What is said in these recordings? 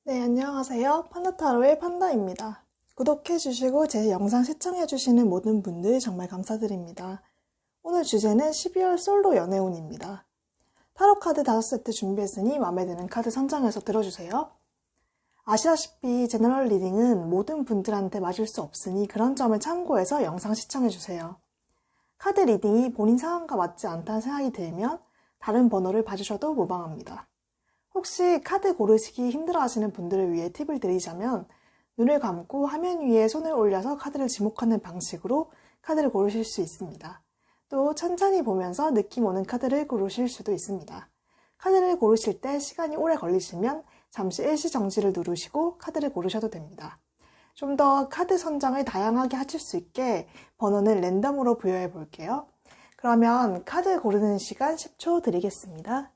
네, 안녕하세요. 판다타로의 판다입니다. 구독해주시고 제 영상 시청해주시는 모든 분들 정말 감사드립니다. 오늘 주제는 12월 솔로 연애운입니다. 타로 카드 5세트 준비했으니 마음에 드는 카드 선정해서 들어주세요. 아시다시피 제너럴 리딩은 모든 분들한테 맞을 수 없으니 그런 점을 참고해서 영상 시청해주세요. 카드 리딩이 본인 상황과 맞지 않다는 생각이 들면 다른 번호를 봐주셔도 무방합니다. 혹시 카드 고르시기 힘들어하시는 분들을 위해 팁을 드리자면 눈을 감고 화면 위에 손을 올려서 카드를 지목하는 방식으로 카드를 고르실 수 있습니다. 또 천천히 보면서 느낌 오는 카드를 고르실 수도 있습니다. 카드를 고르실 때 시간이 오래 걸리시면 잠시 일시정지를 누르시고 카드를 고르셔도 됩니다. 좀 더 카드 선정을 다양하게 하실 수 있게 번호는 랜덤으로 부여해 볼게요. 그러면 카드 고르는 시간 10초 드리겠습니다.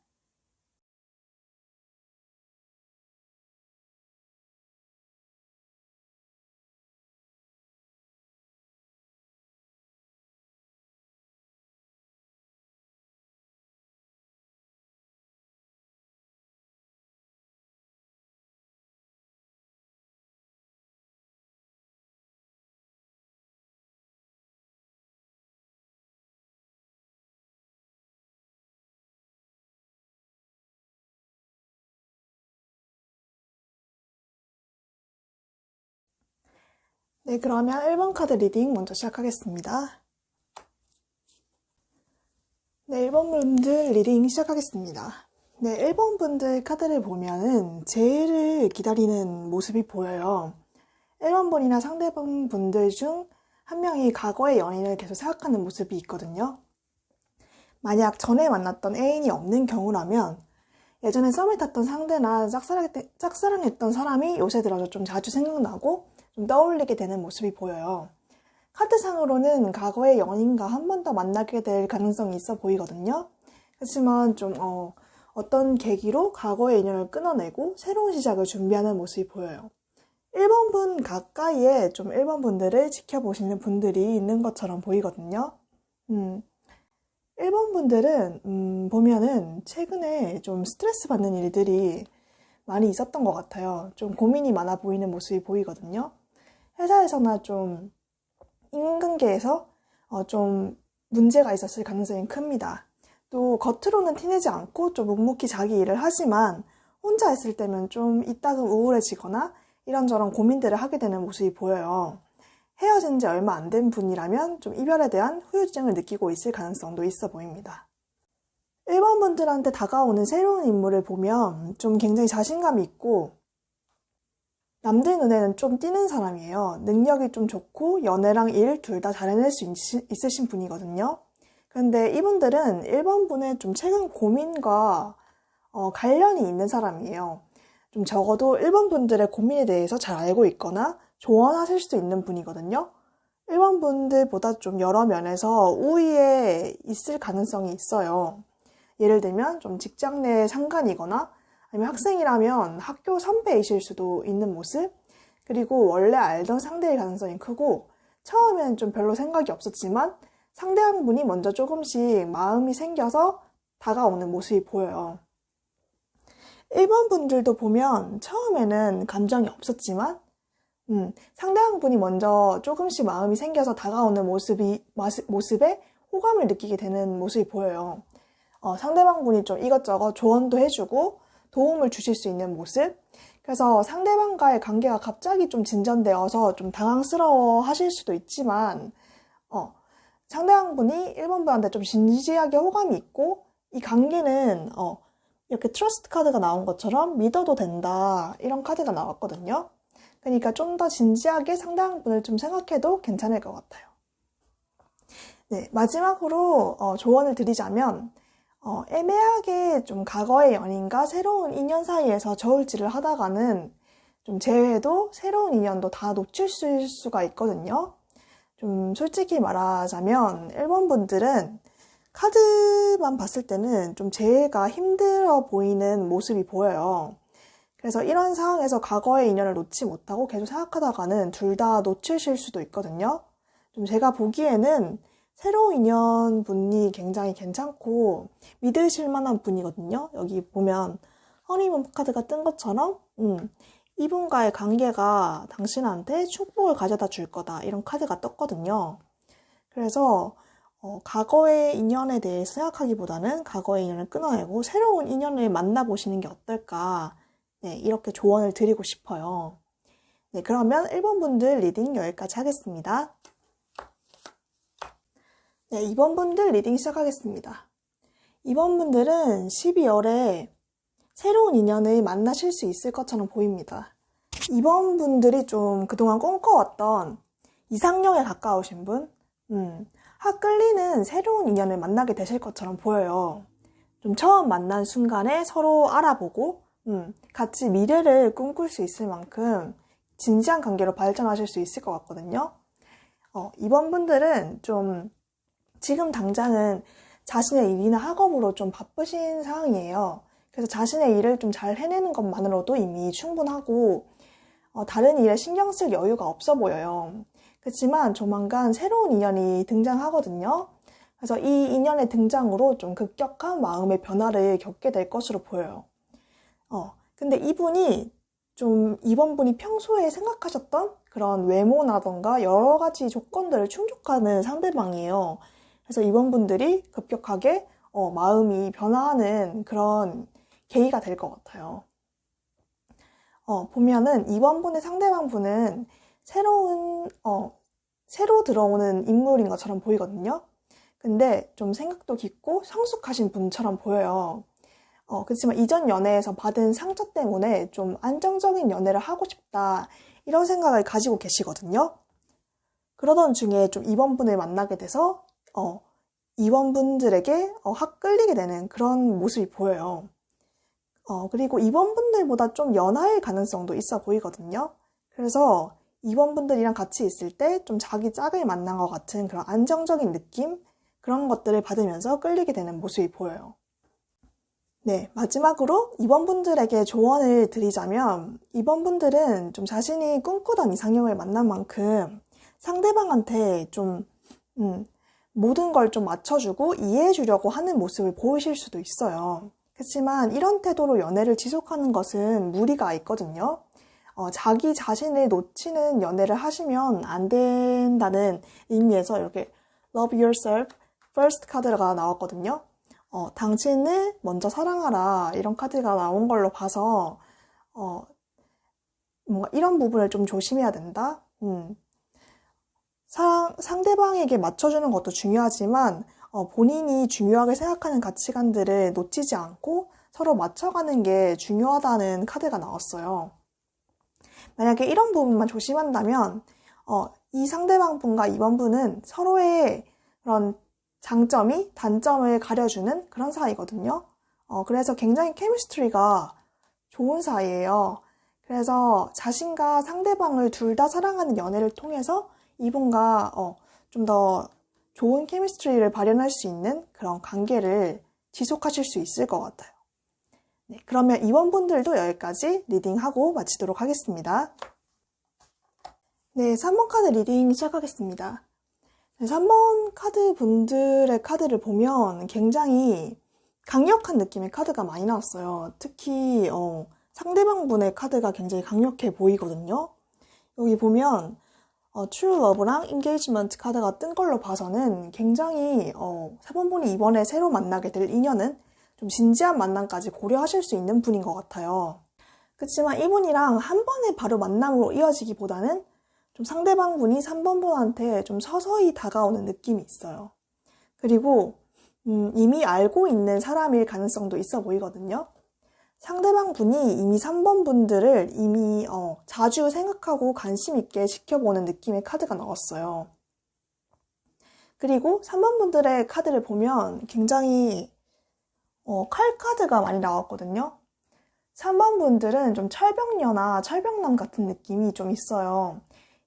네, 그러면 1번 카드 리딩 먼저 시작하겠습니다. 네, 1번 분들 리딩 시작하겠습니다. 네, 1번 분들 카드를 보면은 재해를 기다리는 모습이 보여요. 1번 분이나 상대방 분들 중 한 명이 과거의 연인을 계속 생각하는 모습이 있거든요. 만약 전에 만났던 애인이 없는 경우라면 예전에 썸을 탔던 상대나 짝사랑했던 사람이 요새 들어서 좀 자주 생각나고 좀 떠올리게 되는 모습이 보여요. 카드상으로는 과거의 연인과 한 번 더 만나게 될 가능성이 있어 보이거든요. 그렇지만 좀 어떤 계기로 과거의 인연을 끊어내고 새로운 시작을 준비하는 모습이 보여요. 1번 분 가까이에 좀 1번 분들을 지켜보시는 분들이 있는 것처럼 보이거든요. 1번 분들은 보면은 최근에 좀 스트레스 받는 일들이 많이 있었던 것 같아요. 좀 고민이 많아 보이는 모습이 보이거든요. 회사에서나 좀 인간계에서 좀 문제가 있었을 가능성이 큽니다. 또 겉으로는 티내지 않고 좀 묵묵히 자기 일을 하지만 혼자 있을 때면 좀 이따금 우울해지거나 이런저런 고민들을 하게 되는 모습이 보여요. 헤어진 지 얼마 안 된 분이라면 좀 이별에 대한 후유증을 느끼고 있을 가능성도 있어 보입니다. 1번 분들한테 다가오는 새로운 인물을 보면 좀 굉장히 자신감이 있고 남들 눈에는 좀 띄는 사람이에요. 능력이 좀 좋고 연애랑 일 둘 다 잘해낼 수 있으신 분이거든요. 그런데 이분들은 1번 분의 좀 최근 고민과 관련이 있는 사람이에요. 좀 적어도 1번 분들의 고민에 대해서 잘 알고 있거나 조언하실 수 있는 분이거든요. 1번 분들보다 좀 여러 면에서 우위에 있을 가능성이 있어요. 예를 들면 좀 직장 내 상관이거나 아니면 학생이라면 학교 선배이실 수도 있는 모습, 그리고 원래 알던 상대일 가능성이 크고 처음엔 좀 별로 생각이 없었지만 상대방분이 먼저 조금씩 마음이 생겨서 다가오는 모습이 보여요. 1번 분들도 보면 처음에는 감정이 없었지만 상대방분이 먼저 조금씩 마음이 생겨서 다가오는 모습에 호감을 느끼게 되는 모습이 보여요. 상대방분이 좀 이것저것 조언도 해주고 도움을 주실 수 있는 모습. 그래서 상대방과의 관계가 갑자기 좀 진전되어서 좀 당황스러워 하실 수도 있지만, 상대방분이 1번 분한테 좀 진지하게 호감이 있고, 이 관계는, 이렇게 트러스트 카드가 나온 것처럼 믿어도 된다. 이런 카드가 나왔거든요. 그러니까 좀 더 진지하게 상대방분을 좀 생각해도 괜찮을 것 같아요. 네, 마지막으로 조언을 드리자면, 애매하게 좀 과거의 연인과 새로운 인연 사이에서 저울질을 하다가는 좀 재회도 새로운 인연도 다 놓칠 수가 있거든요. 좀 솔직히 말하자면 1번 분들은 카드만 봤을 때는 좀 재회가 힘들어 보이는 모습이 보여요. 그래서 이런 상황에서 과거의 인연을 놓지 못하고 계속 생각하다가는 둘 다 놓치실 수도 있거든요. 좀 제가 보기에는 새로운 인연 분이 굉장히 괜찮고 믿으실 만한 분이거든요. 여기 보면 허니문 카드가 뜬 것처럼 이분과의 관계가 당신한테 축복을 가져다 줄 거다. 이런 카드가 떴거든요. 그래서 과거의 인연에 대해서 생각하기보다는 과거의 인연을 끊어내고 새로운 인연을 만나보시는 게 어떨까. 네, 이렇게 조언을 드리고 싶어요. 네, 그러면 1번 분들 리딩 여기까지 하겠습니다. 네, 2번 분들 리딩 시작하겠습니다. 2번 분들은 12월에 새로운 인연을 만나실 수 있을 것처럼 보입니다. 2번 분들이 좀 그동안 꿈꿔왔던 이상형에 가까우신 분, 끌리는 새로운 인연을 만나게 되실 것처럼 보여요. 좀 처음 만난 순간에 서로 알아보고 같이 미래를 꿈꿀 수 있을 만큼 진지한 관계로 발전하실 수 있을 것 같거든요. 이번 분들은 좀 지금 당장은 자신의 일이나 학업으로 좀 바쁘신 상황이에요. 그래서 자신의 일을 좀 잘 해내는 것만으로도 이미 충분하고 다른 일에 신경 쓸 여유가 없어 보여요. 그렇지만 조만간 새로운 인연이 등장하거든요. 그래서 이 인연의 등장으로 좀 급격한 마음의 변화를 겪게 될 것으로 보여요. 근데 이분이 좀 이번 분이 평소에 생각하셨던 그런 외모나던가 여러 가지 조건들을 충족하는 상대방이에요. 그래서 이번 분들이 급격하게 마음이 변화하는 그런 계기가 될 것 같아요. 보면은 이번 분의 상대방 분은 새로 들어오는 인물인 것처럼 보이거든요. 근데 좀 생각도 깊고 성숙하신 분처럼 보여요. 그렇지만 이전 연애에서 받은 상처 때문에 좀 안정적인 연애를 하고 싶다, 이런 생각을 가지고 계시거든요. 그러던 중에 좀 이번 분을 만나게 돼서, 이번 분들에게 확 끌리게 되는 그런 모습이 보여요. 그리고 이번 분들보다 좀 연하일 가능성도 있어 보이거든요. 그래서 이번 분들이랑 같이 있을 때 좀 자기 짝을 만난 것 같은 그런 안정적인 느낌? 그런 것들을 받으면서 끌리게 되는 모습이 보여요. 네, 마지막으로 이번 분들에게 조언을 드리자면, 이번 분들은 좀 자신이 꿈꾸던 이상형을 만난 만큼 상대방한테 좀 모든 걸 좀 맞춰주고 이해해주려고 하는 모습을 보이실 수도 있어요. 그렇지만 이런 태도로 연애를 지속하는 것은 무리가 있거든요. 자기 자신을 놓치는 연애를 하시면 안 된다는 의미에서 이렇게 Love yourself first 카드가 나왔거든요. 당신을 먼저 사랑하라, 이런 카드가 나온 걸로 봐서 뭔가 이런 부분을 좀 조심해야 된다. 상대방에게 맞춰주는 것도 중요하지만 본인이 중요하게 생각하는 가치관들을 놓치지 않고 서로 맞춰가는 게 중요하다는 카드가 나왔어요. 만약에 이런 부분만 조심한다면 이 상대방 분과 이번 분은 서로의 그런 장점이 단점을 가려주는 그런 사이거든요. 그래서 굉장히 케미스트리가 좋은 사이예요. 그래서 자신과 상대방을 둘 다 사랑하는 연애를 통해서 이분과 좀 더 좋은 케미스트리를 발현할 수 있는 그런 관계를 지속하실 수 있을 것 같아요. 네, 그러면 이번 분들도 여기까지 리딩하고 마치도록 하겠습니다. 네, 3번 카드 리딩 시작하겠습니다. 네, 3번 카드 분들의 카드를 보면 굉장히 강력한 느낌의 카드가 많이 나왔어요. 특히 상대방 분의 카드가 굉장히 강력해 보이거든요. 여기 보면 True Love랑 Engagement 카드가 뜬 걸로 봐서는 굉장히 3번 분이 이번에 새로 만나게 될 인연은 좀 진지한 만남까지 고려하실 수 있는 분인 것 같아요. 그렇지만 이분이랑 한 번에 바로 만남으로 이어지기보다는 좀 상대방 분이 3번 분한테 좀 서서히 다가오는 느낌이 있어요. 그리고 이미 알고 있는 사람일 가능성도 있어 보이거든요. 상대방 분이 이미 3번 분들을 이미 자주 생각하고 관심 있게 지켜보는 느낌의 카드가 나왔어요. 그리고 3번 분들의 카드를 보면 굉장히 칼 카드가 많이 나왔거든요. 3번 분들은 좀 철벽녀나 철벽남 같은 느낌이 좀 있어요.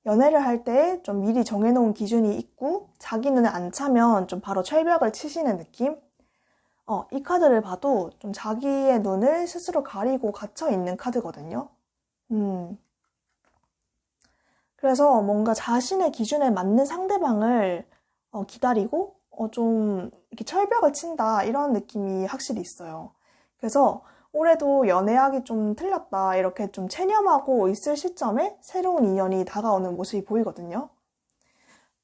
연애를 할 때 좀 미리 정해놓은 기준이 있고 자기 눈에 안 차면 좀 바로 철벽을 치시는 느낌? 이 카드를 봐도 좀 자기의 눈을 스스로 가리고 갇혀있는 카드거든요. 그래서 뭔가 자신의 기준에 맞는 상대방을 기다리고 좀 이렇게 철벽을 친다, 이런 느낌이 확실히 있어요. 그래서 올해도 연애하기 좀 틀렸다, 이렇게 좀 체념하고 있을 시점에 새로운 인연이 다가오는 모습이 보이거든요.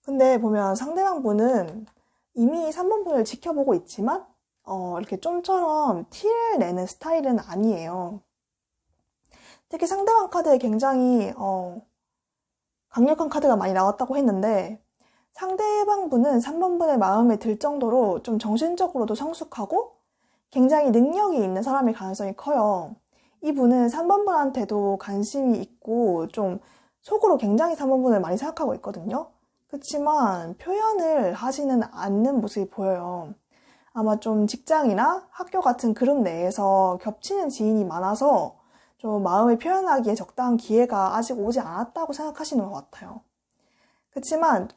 근데 보면 상대방 분은 이미 3번 분을 지켜보고 있지만, 이렇게 좀처럼 티를 내는 스타일은 아니에요. 특히 상대방 카드에 굉장히, 강력한 카드가 많이 나왔다고 했는데, 상대방 분은 3번 분의 마음에 들 정도로 좀 정신적으로도 성숙하고 굉장히 능력이 있는 사람일 가능성이 커요. 이분은 3번 분한테도 관심이 있고 좀 속으로 굉장히 3번 분을 많이 생각하고 있거든요. 그렇지만 표현을 하지는 않는 모습이 보여요. 아마 좀 직장이나 학교 같은 그룹 내에서 겹치는 지인이 많아서 좀 마음을 표현하기에 적당한 기회가 아직 오지 않았다고 생각하시는 것 같아요. 그렇지만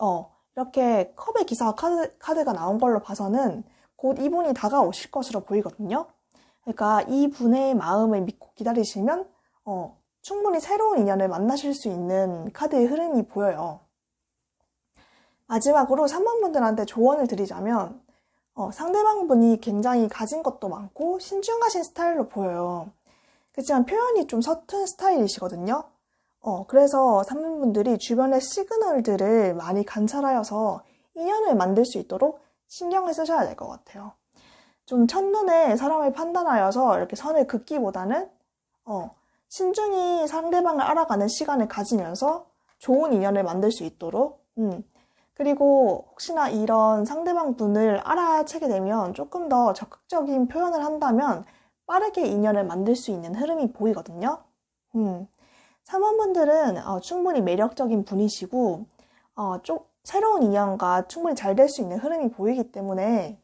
이렇게 컵의 기사 카드가 나온 걸로 봐서는 곧 이분이 다가오실 것으로 보이거든요. 그러니까 이분의 마음을 믿고 기다리시면 충분히 새로운 인연을 만나실 수 있는 카드의 흐름이 보여요. 마지막으로 3번 분들한테 조언을 드리자면 상대방 분이 굉장히 가진 것도 많고 신중하신 스타일로 보여요. 그렇지만 표현이 좀 서툰 스타일이시거든요. 그래서 3번 분들이 주변의 시그널들을 많이 관찰하여서 인연을 만들 수 있도록 신경을 쓰셔야 될 것 같아요. 좀 첫눈에 사람을 판단하여서 이렇게 선을 긋기보다는 신중히 상대방을 알아가는 시간을 가지면서 좋은 인연을 만들 수 있도록 그리고 혹시나 이런 상대방 분을 알아채게 되면 조금 더 적극적인 표현을 한다면 빠르게 인연을 만들 수 있는 흐름이 보이거든요. 3번 분들은 충분히 매력적인 분이시고 새로운 인연과 충분히 잘 될 수 있는 흐름이 보이기 때문에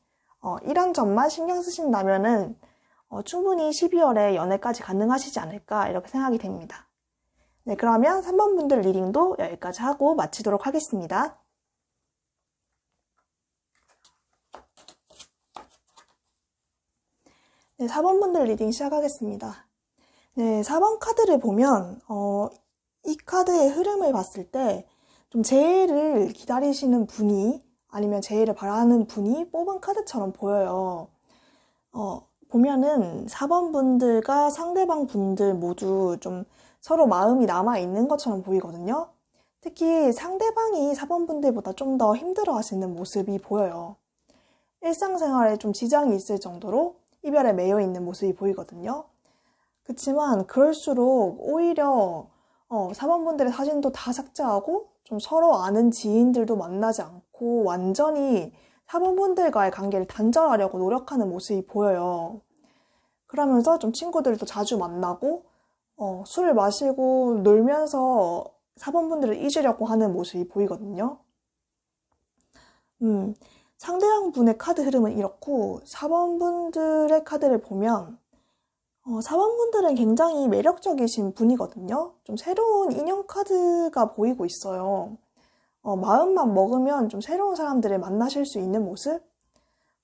이런 점만 신경 쓰신다면은 충분히 12월에 연애까지 가능하시지 않을까 이렇게 생각이 됩니다. 네, 그러면 3번 분들 리딩도 여기까지 하고 마치도록 하겠습니다. 네, 4번 분들 리딩 시작하겠습니다. 네, 4번 카드를 보면 이 카드의 흐름을 봤을 때 좀 재해를 기다리시는 분이 아니면 재해를 바라는 분이 뽑은 카드처럼 보여요. 보면은 4번 분들과 상대방 분들 모두 좀 서로 마음이 남아있는 것처럼 보이거든요. 특히 상대방이 4번 분들보다 좀 더 힘들어 하시는 모습이 보여요. 일상생활에 좀 지장이 있을 정도로 이별에 매여 있는 모습이 보이거든요. 그렇지만 그럴수록 오히려 4번 분들의 사진도 다 삭제하고 좀 서로 아는 지인들도 만나지 않고 완전히 4번 분들과의 관계를 단절하려고 노력하는 모습이 보여요. 그러면서 좀 친구들도 자주 만나고 술을 마시고 놀면서 4번 분들을 잊으려고 하는 모습이 보이거든요. 상대방 분의 카드 흐름은 이렇고 4번 분들의 카드를 보면 4번 분들은 굉장히 매력적이신 분이거든요. 좀 새로운 인연 카드가 보이고 있어요. 마음만 먹으면 좀 새로운 사람들을 만나실 수 있는 모습?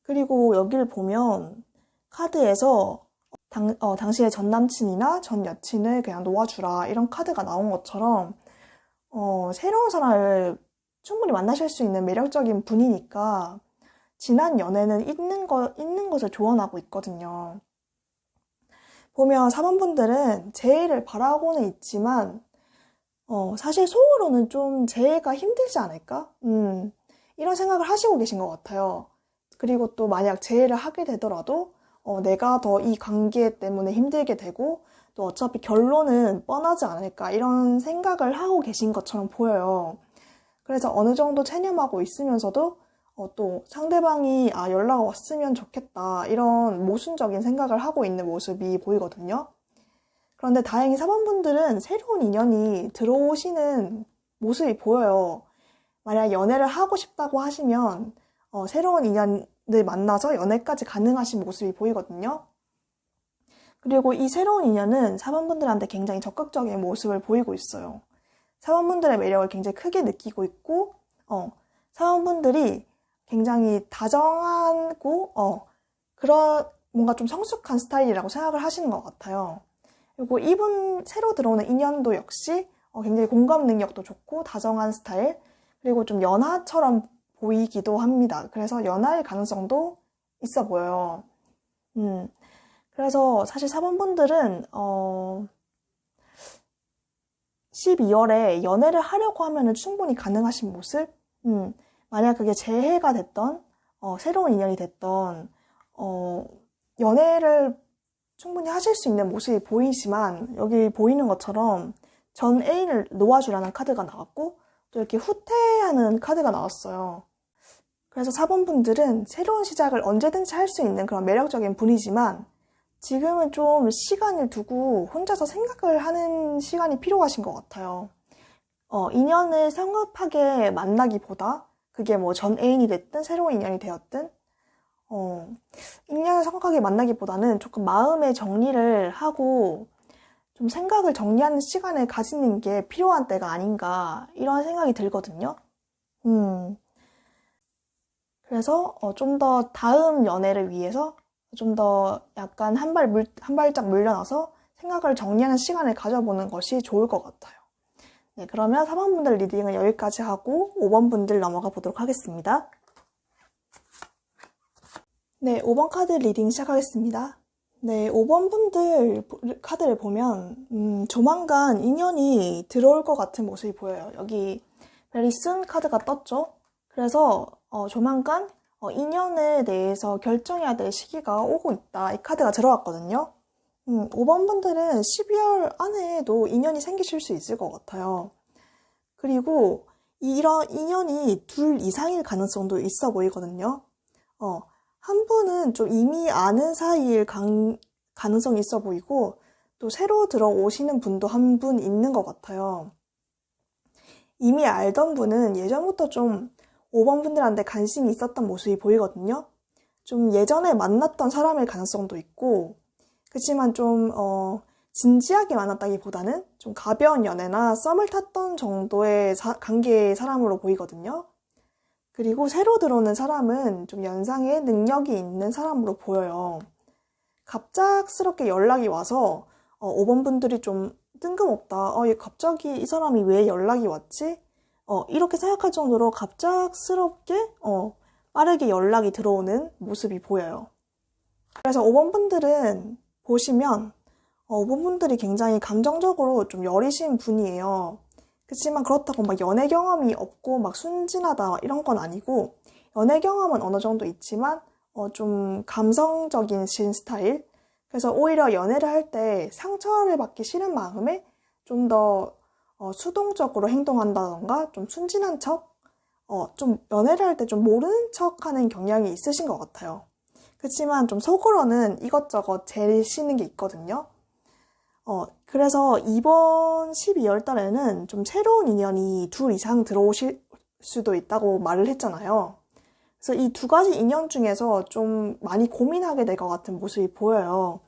그리고 여기를 보면 카드에서 당신의 전 남친이나 전 여친을 그냥 놓아주라 이런 카드가 나온 것처럼 새로운 사람을 충분히 만나실 수 있는 매력적인 분이니까 지난 연애는 있는 것을 조언하고 있거든요. 보면 4번 분들은 재해를 바라고는 있지만 사실 속으로는 좀 재해가 힘들지 않을까? 이런 생각을 하시고 계신 것 같아요. 그리고 또 만약 재해를 하게 되더라도 내가 더 이 관계 때문에 힘들게 되고 또 어차피 결론은 뻔하지 않을까 이런 생각을 하고 계신 것처럼 보여요. 그래서 어느 정도 체념하고 있으면서도 또 상대방이 연락 왔으면 좋겠다 이런 모순적인 생각을 하고 있는 모습이 보이거든요. 그런데 다행히 4번 분들은 새로운 인연이 들어오시는 모습이 보여요. 만약 연애를 하고 싶다고 하시면 새로운 인연을 만나서 연애까지 가능하신 모습이 보이거든요. 그리고 이 새로운 인연은 4번 분들한테 굉장히 적극적인 모습을 보이고 있어요. 4번 분들의 매력을 굉장히 크게 느끼고 있고 4번 분들이 굉장히 다정하고 그런 뭔가 좀 성숙한 스타일이라고 생각을 하시는 것 같아요. 그리고 이분 새로 들어오는 인연도 역시 굉장히 공감 능력도 좋고 다정한 스타일 그리고 좀 연하처럼 보이기도 합니다. 그래서 연하일 가능성도 있어 보여요. 그래서 사실 4번분들은 12월에 연애를 하려고 하면은 충분히 가능하신 모습? 만약 그게 재해가 됐던, 새로운 인연이 됐던, 연애를 충분히 하실 수 있는 모습이 보이지만, 여기 보이는 것처럼 전 애인을 놓아주라는 카드가 나왔고, 또 이렇게 후퇴하는 카드가 나왔어요. 그래서 4번분들은 새로운 시작을 언제든지 할 수 있는 그런 매력적인 분이지만, 지금은 좀 시간을 두고 혼자서 생각을 하는 시간이 필요하신 것 같아요. 인연을 성급하게 만나기보다 그게 뭐 전 애인이 됐든 새로운 인연이 되었든 인연을 성급하게 만나기보다는 조금 마음의 정리를 하고 좀 생각을 정리하는 시간을 가지는 게 필요한 때가 아닌가 이런 생각이 들거든요. 그래서 좀 더 다음 연애를 위해서 좀 더 약간 한 발짝 물러나서 생각을 정리하는 시간을 가져보는 것이 좋을 것 같아요. 네, 그러면 4번분들 리딩은 여기까지 하고 5번분들 넘어가 보도록 하겠습니다. 네, 5번 카드 리딩 시작하겠습니다. 네, 5번분들 카드를 보면 조만간 인연이 들어올 것 같은 모습이 보여요. 여기 very soon 카드가 떴죠? 그래서 조만간 인연에 대해서 결정해야 될 시기가 오고 있다. 이 카드가 들어왔거든요. 5번분들은 12월 안에도 인연이 생기실 수 있을 것 같아요. 그리고 이런 인연이 둘 이상일 가능성도 있어 보이거든요. 한 분은 좀 이미 아는 사이일 가능성이 있어 보이고 또 새로 들어오시는 분도 한 분 있는 것 같아요. 이미 알던 분은 예전부터 좀 5번 분들한테 관심이 있었던 모습이 보이거든요. 좀 예전에 만났던 사람일 가능성도 있고, 그렇지만 좀 진지하게 만났다기보다는 좀 가벼운 연애나 썸을 탔던 정도의 관계의 사람으로 보이거든요. 그리고 새로 들어오는 사람은 좀 연상의 능력이 있는 사람으로 보여요. 갑작스럽게 연락이 와서 5번 분들이 좀 뜬금없다. 갑자기 이 사람이 왜 연락이 왔지? 이렇게 생각할 정도로 갑작스럽게 빠르게 연락이 들어오는 모습이 보여요. 그래서 5번 분들은 보시면 5번 분들이 굉장히 감정적으로 좀 여리신 분이에요. 그렇지만 그렇다고 막 연애 경험이 없고 막 순진하다 이런 건 아니고 연애 경험은 어느 정도 있지만 좀 감성적인 스타일. 그래서 오히려 연애를 할 때 상처를 받기 싫은 마음에 좀 더 수동적으로 행동한다던가 좀 순진한 척, 좀 연애를 할 때 좀 모르는 척 하는 경향이 있으신 것 같아요. 그렇지만 좀 속으로는 이것저것 재시는 게 있거든요. 그래서 이번 12월 달에는 좀 새로운 인연이 둘 이상 들어오실 수도 있다고 말을 했잖아요. 그래서 이 두 가지 인연 중에서 좀 많이 고민하게 될 것 같은 모습이 보여요.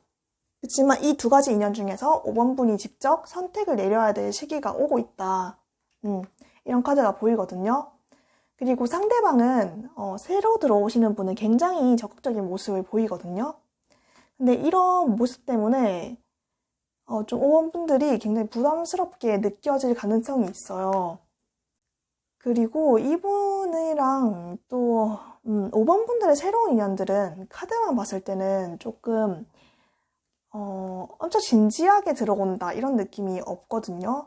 그렇지만 이 두 가지 인연 중에서 5번 분이 직접 선택을 내려야 될 시기가 오고 있다. 이런 카드가 보이거든요. 그리고 상대방은 새로 들어오시는 분은 굉장히 적극적인 모습을 보이거든요. 근데 이런 모습 때문에 좀 5번 분들이 굉장히 부담스럽게 느껴질 가능성이 있어요. 그리고 이분이랑 또 5번 분들의 새로운 인연들은 카드만 봤을 때는 조금 엄청 진지하게 들어온다 이런 느낌이 없거든요.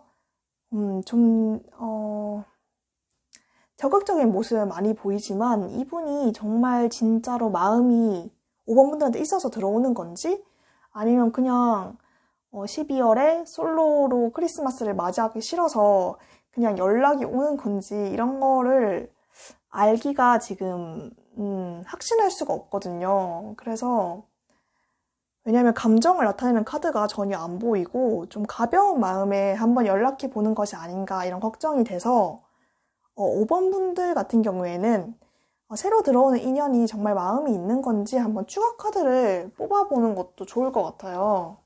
적극적인 모습을 많이 보이지만 이분이 정말 진짜로 마음이 5번 분들한테 있어서 들어오는 건지 아니면 그냥 12월에 솔로로 크리스마스를 맞이하기 싫어서 그냥 연락이 오는 건지 이런 거를 알기가 지금 확신할 수가 없거든요. 그래서 왜냐하면 감정을 나타내는 카드가 전혀 안 보이고 좀 가벼운 마음에 한번 연락해 보는 것이 아닌가 이런 걱정이 돼서 5번 분들 같은 경우에는 새로 들어오는 인연이 정말 마음이 있는 건지 한번 추가 카드를 뽑아보는 것도 좋을 것 같아요.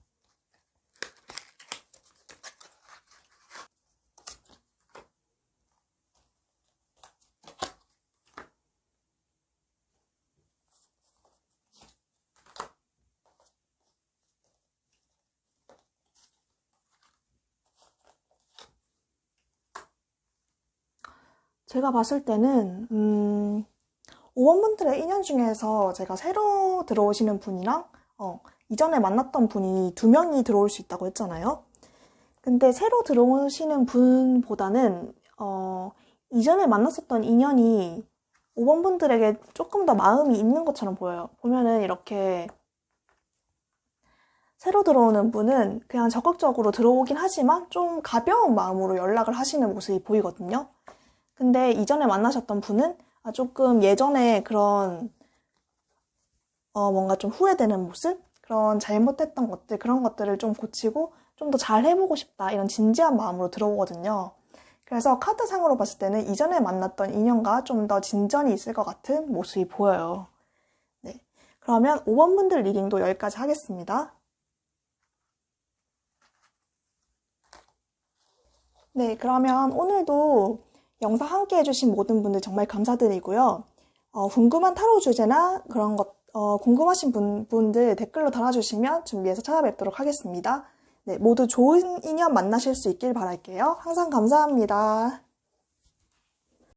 제가 봤을 때는 5번 분들의 인연 중에서 제가 새로 들어오시는 분이랑 이전에 만났던 분이 2명이 들어올 수 있다고 했잖아요. 근데 새로 들어오시는 분보다는 이전에 만났었던 인연이 5번 분들에게 조금 더 마음이 있는 것처럼 보여요. 보면은 이렇게 새로 들어오는 분은 그냥 적극적으로 들어오긴 하지만 좀 가벼운 마음으로 연락을 하시는 모습이 보이거든요. 근데 이전에 만나셨던 분은 조금 예전에 그런 뭔가 좀 후회되는 모습? 그런 잘못했던 것들, 그런 것들을 좀 고치고 좀 더 잘 해보고 싶다 이런 진지한 마음으로 들어오거든요. 그래서 카드상으로 봤을 때는 이전에 만났던 인연과 좀 더 진전이 있을 것 같은 모습이 보여요. 네, 그러면 5번 분들 리딩도 여기까지 하겠습니다. 네, 그러면 오늘도 영상 함께 해주신 모든 분들 정말 감사드리고요. 궁금한 타로 주제나 그런 것, 궁금하신 분들 댓글로 달아주시면 준비해서 찾아뵙도록 하겠습니다. 네, 모두 좋은 인연 만나실 수 있길 바랄게요. 항상 감사합니다.